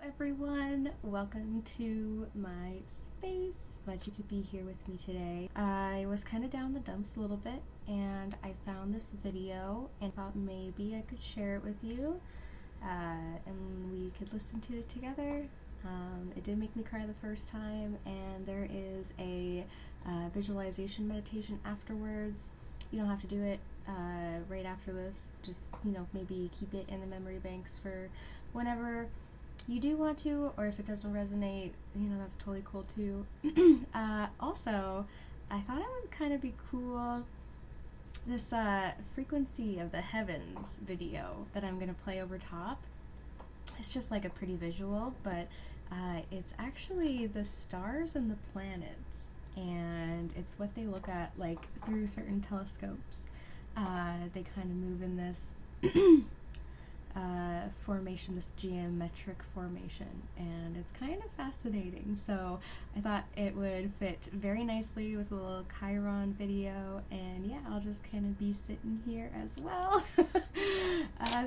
everyone, welcome to my space. Glad you could be here with me today. I was kind of down the dumps a little bit and I found this video and thought maybe I could share it with you and we could listen to it together. It did make me cry the first time, and there is a visualization meditation afterwards. You don't have to do it right after this, just maybe keep it in the memory banks for whenever you do want to, or if it doesn't resonate, that's totally cool too. Also, I thought it would kind of be cool, this frequency of the heavens video that I'm going to play over top. It's just like a pretty visual, but it's actually the stars and the planets, and it's what they look at like through certain telescopes. They kind of move in this formation, this geometric formation, and it's kind of fascinating. So I thought it would fit very nicely with a little Chiron video, and yeah, I'll just kind of be sitting here as well.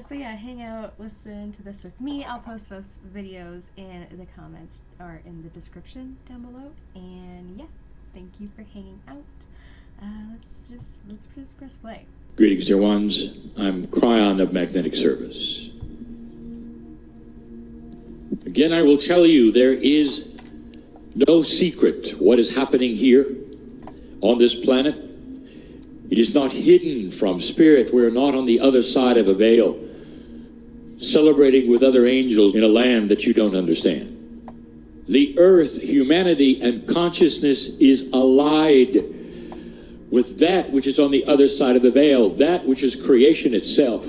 So yeah, hang out, listen to this with me. I'll post those videos in the comments or in the description down below, and yeah, thank you for hanging out. Let's just press play. Greetings, dear ones. I'm Cryon of Magnetic Service. Again, I will tell you, there is no secret what is happening here on this planet. It is not hidden from spirit. We are not on the other side of a veil, celebrating with other angels in a land that you don't understand. The earth, humanity, and consciousness is allied with that which is on the other side of the veil, that which is creation itself.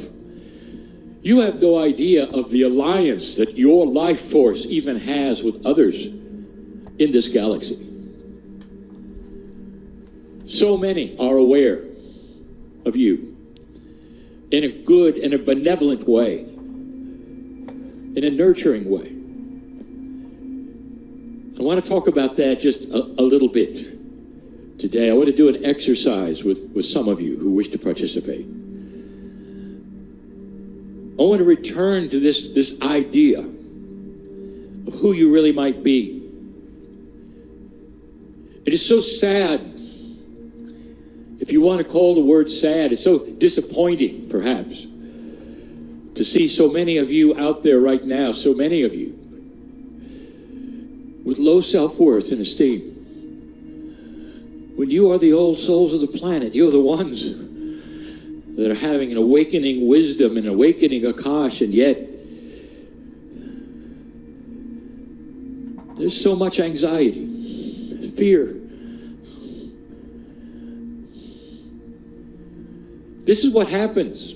You have no idea of the alliance that your life force even has with others in this galaxy. So many are aware of you in a good and a benevolent way, in a nurturing way. I want to talk about that just a little bit. Today, I want to do an exercise with some of you who wish to participate. I want to return to this idea of who you really might be. It is so sad, if you want to call the word sad, it's so disappointing, perhaps, to see so many of you out there right now, so many of you, with low self-worth and esteem. When you are the old souls of the planet, you're the ones that are having an awakening wisdom, an awakening Akash, and yet there's so much anxiety, fear. This is what happens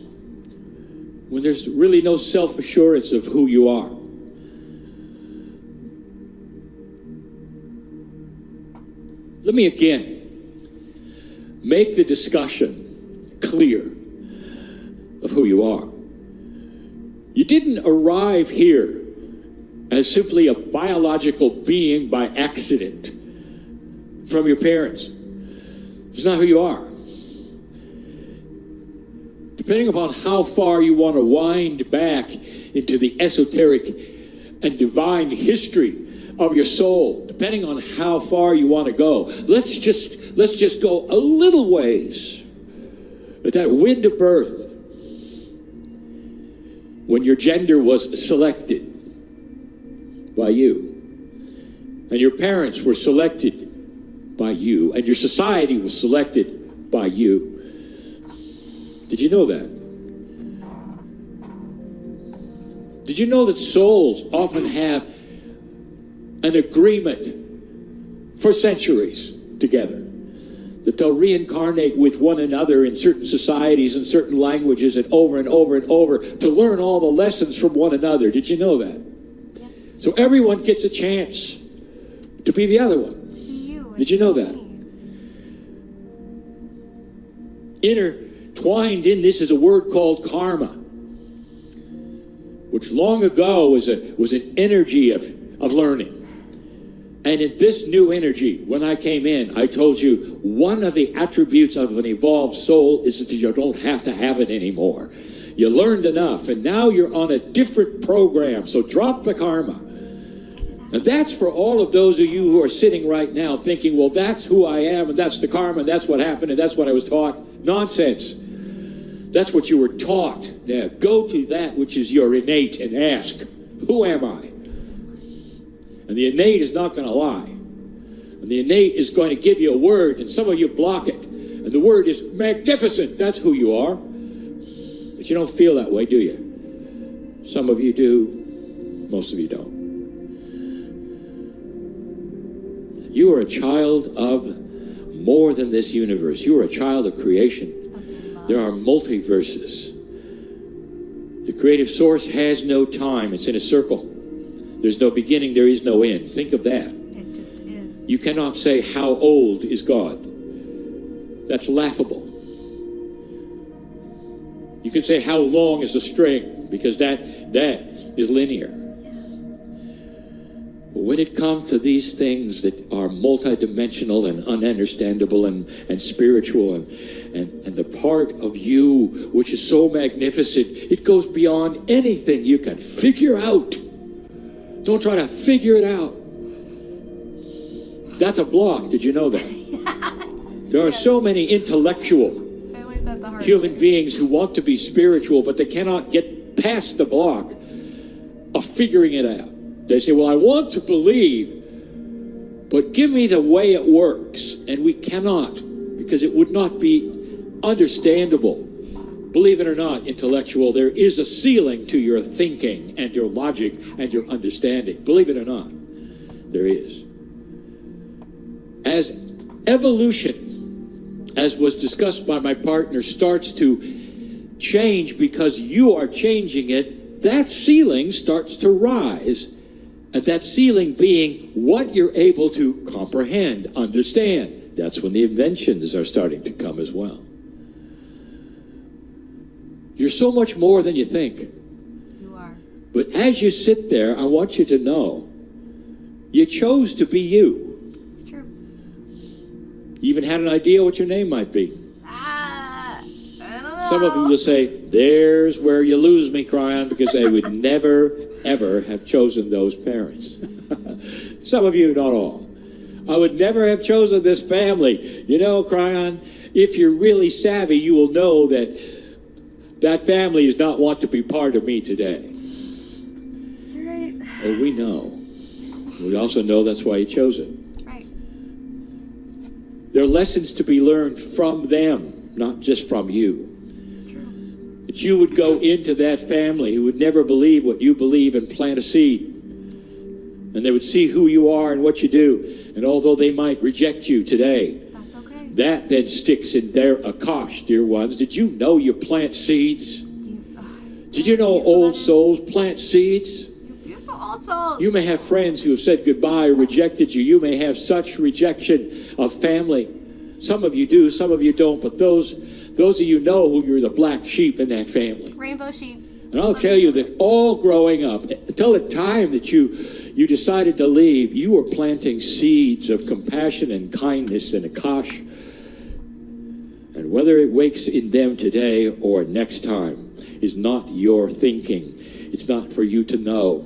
when there's really no self-assurance of who you are. Let me again make the discussion clear of who you are. You didn't arrive here as simply a biological being by accident from your parents. It's not who you are. Depending upon how far you want to wind back into the esoteric and divine history of your soul, depending on how far you want to go, let's just go a little ways at that wind of birth, when your gender was selected by you, and your parents were selected by you, and your society was selected by you. Did you know that? Did you know that souls often have an agreement for centuries together, that they'll reincarnate with one another in certain societies and certain languages and over and over and over to learn all the lessons from one another? Did you know that? Yeah. So everyone gets a chance to be the other one. Did you know that? Intertwined in this is a word called karma, which long ago was an energy of learning. And in this new energy, when I came in, I told you one of the attributes of an evolved soul is that you don't have to have it anymore. You learned enough, and now you're on a different program. So drop the karma. And that's for all of those of you who are sitting right now thinking, well, that's who I am, and that's the karma, and that's what happened, and that's what I was taught. Nonsense. That's what you were taught. Now, go to that which is your innate and ask, who am I? And the innate is not going to lie. And the innate is going to give you a word, and some of you block it. And the word is magnificent. That's who you are. But you don't feel that way, do you? Some of you do. Most of you don't. You are a child of more than this universe. You are a child of creation. There are multiverses. The creative source has no time. It's in a circle. There's no beginning, there is no end. Think of that. It just is. You cannot say, how old is God? That's laughable. You can say, how long is a string? Because that is linear. But when it comes to these things that are multidimensional and ununderstandable and spiritual and the part of you which is so magnificent, it goes beyond anything you can figure out. Don't try to figure it out. That's a block. Did you know that? There are so many intellectual human beings who want to be spiritual, but they cannot get past the block of figuring it out. They say, well, I want to believe, but give me the way it works. And we cannot, because it would not be understandable. Believe it or not, intellectual, there is a ceiling to your thinking and your logic and your understanding. Believe it or not, there is. As evolution, as was discussed by my partner, starts to change because you are changing it, that ceiling starts to rise. And that ceiling being what you're able to comprehend, understand. That's when the inventions are starting to come as well. You're so much more than you think. You are. But as you sit there, I want you to know, you chose to be you. It's true. You even had an idea what your name might be. I don't know. Some of you will say, there's where you lose me, Cryon, because I would never, ever have chosen those parents. Some of you, not all. I would never have chosen this family. You know, Cryon, if you're really savvy, you will know that that family does not want to be part of me today. That's right. Oh, we know. We also know that's why you chose it. Right. There are lessons to be learned from them, not just from you. It's true. That you would go into that family who would never believe what you believe and plant a seed. And they would see who you are and what you do. And although they might reject you today, that's okay. That then sticks in their akash, dear ones. Did you know you plant seeds? Did you know old souls plant seeds? Beautiful old souls. You may have friends who have said goodbye or rejected you. You may have such rejection of family. Some of you do, some of you don't. But those of you know who you're the black sheep in that family. Rainbow sheep. And I'll tell you that all growing up, until the time that you decided to leave, you were planting seeds of compassion and kindness and akash. And whether it wakes in them today or next time is not your thinking. It's not for you to know.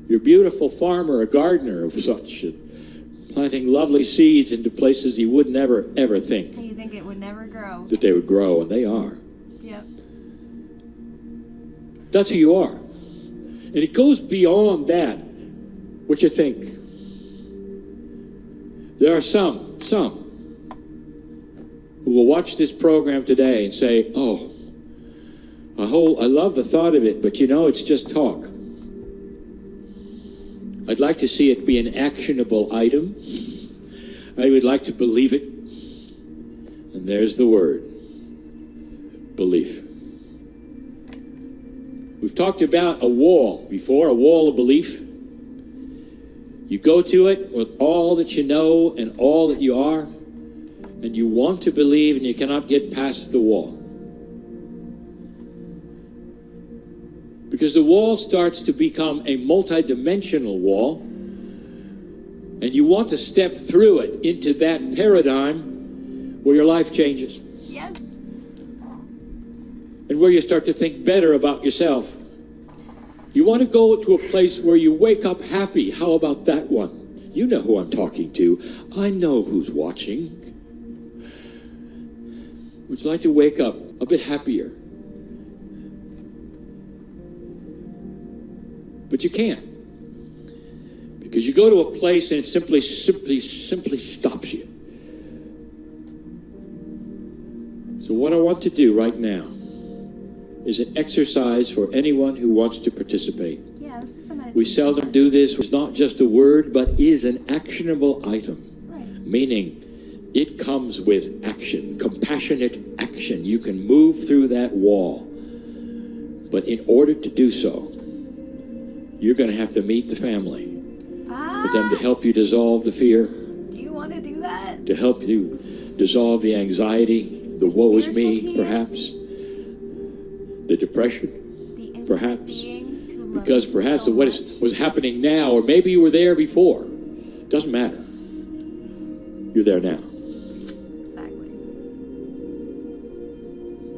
You're a beautiful farmer, a gardener of such, planting lovely seeds into places you would never, ever think. And you think it would never grow. That they would grow, and they are. Yep. That's who you are. And it goes beyond that, what you think. There are some who will watch this program today and say, oh, I love the thought of it, but you know, it's just talk. I'd like to see it be an actionable item. I would like to believe it. And there's the word, belief. We've talked about a wall before, a wall of belief. You go to it with all that you know and all that you are, and you want to believe and you cannot get past the wall. Because the wall starts to become a multidimensional wall, and you want to step through it into that paradigm where your life changes. Yes. and where you start to think better about yourself. You want to go to a place where you wake up happy. How about that one? You know who I'm talking to. I know who's watching. Would you like to wake up a bit happier? But you can't. Because you go to a place and it simply stops you. So what I want to do right now is an exercise for anyone who wants to participate. Yeah, this is the meditation. We seldom do this. It's not just a word, but is an actionable item. Right. Meaning, it comes with action, compassionate action. You can move through that wall. But in order to do so, you're going to have to meet the family. For them to help you dissolve the fear. Do you want to do that? To help you dissolve the anxiety, the woe is me, perhaps. The depression, perhaps. Because perhaps so what was happening now, or maybe you were there before. Doesn't matter. You're there now. Exactly.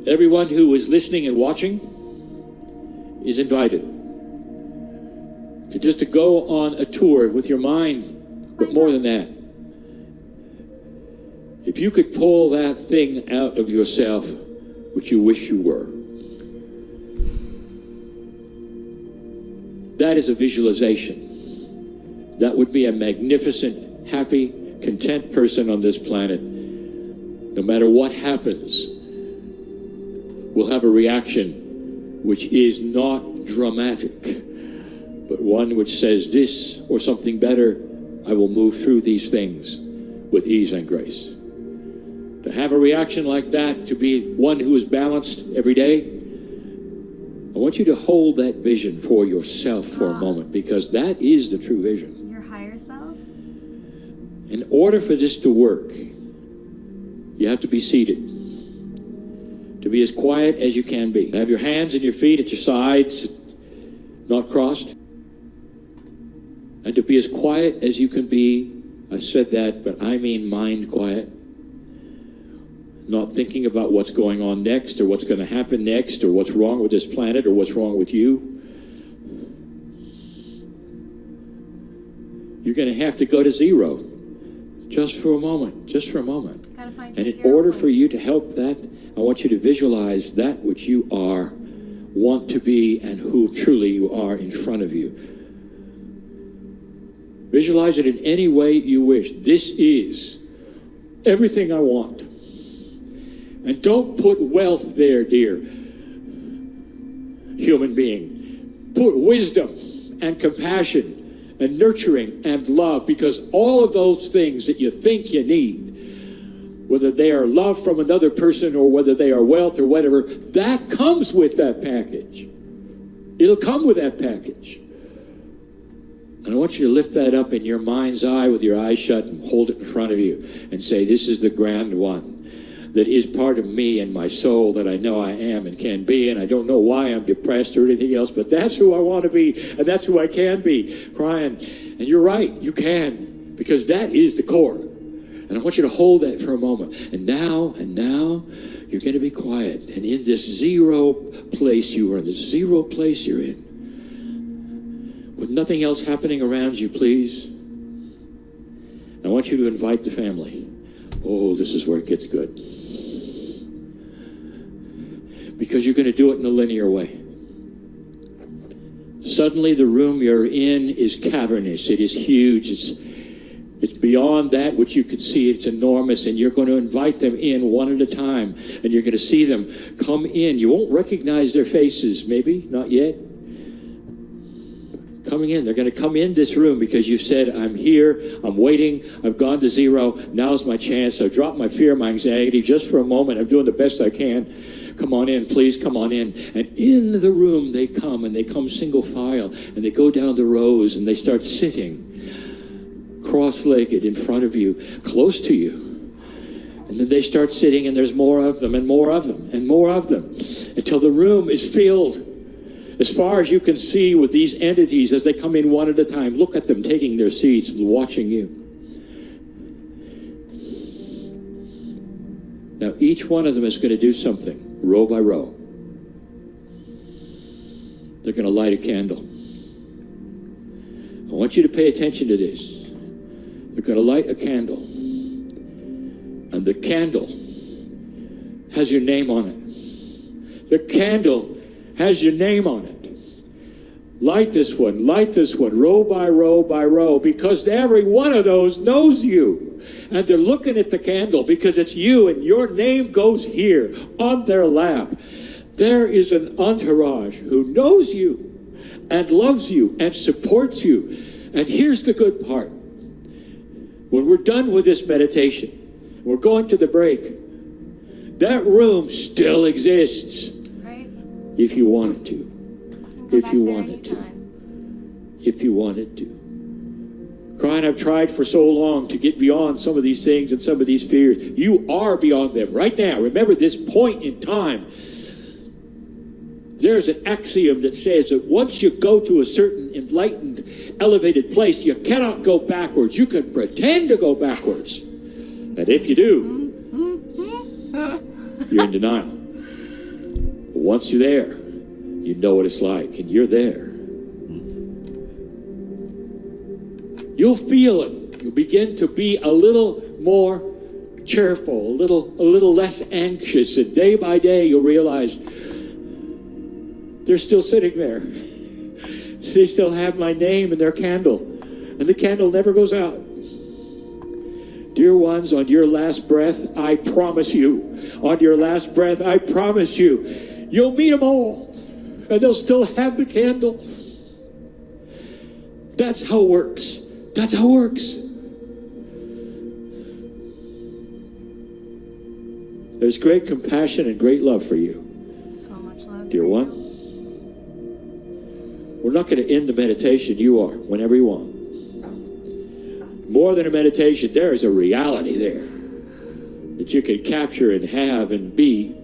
Everyone who is listening and watching is invited to go on a tour with your mind, but more than that. If you could pull that thing out of yourself which you wish you were, that is a visualization. That would be a magnificent, happy, content person on this planet. No matter what happens, will have a reaction which is not dramatic, but one which says this or something better, I will move through these things with ease and grace. To have a reaction like that, to be one who is balanced every day, I want you to hold that vision for yourself for a moment, because that is the true vision. Your higher self? In order for this to work, you have to be seated. To be as quiet as you can be. Have your hands and your feet at your sides, not crossed. And to be as quiet as you can be. I said that, but I mean mind quiet. Not thinking about what's going on next, or what's going to happen next, or what's wrong with this planet, or what's wrong with you. You're going to have to go to zero. Just for a moment. Just for a moment. Gotta find And your in zero order point. for you to help that, I want you to visualize that which you are, want to be, and who truly you are in front of you. Visualize it in any way you wish. This is everything I want. And don't put wealth there, dear human being. Put wisdom and compassion and nurturing and love, because all of those things that you think you need, whether they are love from another person or whether they are wealth or whatever, that comes with that package. It'll come with that package. And I want you to lift that up in your mind's eye with your eyes shut and hold it in front of you and say, this is the grand one that is part of me and my soul that I know I am and can be, and I don't know why I'm depressed or anything else, but that's who I want to be, and that's who I can be, crying. And you're right, you can, because that is the core. And I want you to hold that for a moment. And now, you're going to be quiet. And in this zero place you are in, this zero place you're in, with nothing else happening around you, please, I want you to invite the family. Oh, this is where it gets good. Because you're going to do it in a linear way. Suddenly the room you're in is cavernous. It is huge. It's beyond that which you can see. It's enormous. And you're going to invite them in one at a time. And you're going to see them come in. You won't recognize their faces, maybe. Not yet. Coming in. They're going to come in this room because you said, I'm here. I'm waiting. I've gone to zero. Now's my chance. I've dropped my fear, my anxiety just for a moment. I'm doing the best I can. Come on in, please, come on in. And in the room they come, and they come single file, and they go down the rows, and they start sitting cross-legged in front of you, close to you. And then they start sitting, and there's more of them, and more of them, and more of them, until the room is filled as far as you can see with these entities as they come in one at a time. Look at them taking their seats and watching you. Now, each one of them is going to do something, row by row. they're going to light a candle. I want you to pay attention to this. They're going to light a candle. And the candle has your name on it. The candle has your name on it. Light this one, row by row by row, because every one of those knows you. And they're looking at the candle because it's you, and your name goes here on their lap. There is an entourage who knows you and loves you and supports you. And here's the good part. When we're done with this meditation, we're going to the break, that room still exists. Right. If you wanted to. If you wanted to. If you wanted to. Crying, I've tried for so long to get beyond some of these things and some of these fears. You are beyond them right now. Remember this point in time. There's an axiom that says that once you go to a certain enlightened, elevated place, you cannot go backwards. You can pretend to go backwards. And if you do, you're in denial. But once you're there, you know what it's like, and you're there. You'll feel it. You'll begin to be a little more cheerful, a little less anxious, and day by day you'll realize they're still sitting there. They still have my name in their candle, and the candle never goes out. Dear ones, on your last breath, I promise you, on your last breath, I promise you, you'll meet them all. And they'll still have the candle. That's how it works. That's how it works. There's great compassion and great love for you. So much love. Dear one. We're not going to end the meditation. You are, whenever you want. More than a meditation, there is a reality there that you can capture and have and be.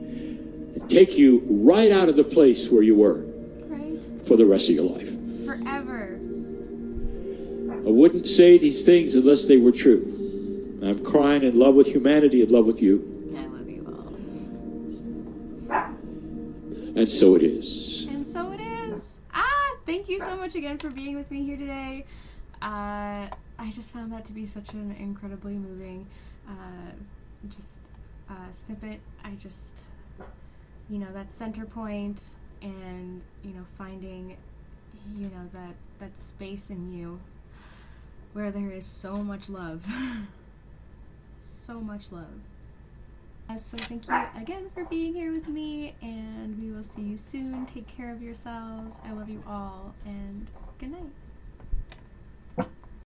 Take you right out of the place where you were. Right. For the rest of your life. Forever. I wouldn't say these things unless they were true. I'm crying in love with humanity, in love with you. I love you all. And so it is. And so it is. Thank you so much again for being with me here today. I just found that to be such an incredibly moving snippet. That center point, and finding that space in you where there is so much love. So much love. So thank you again for being here with me, and we will see you soon. Take care of yourselves. I love you all, and good night.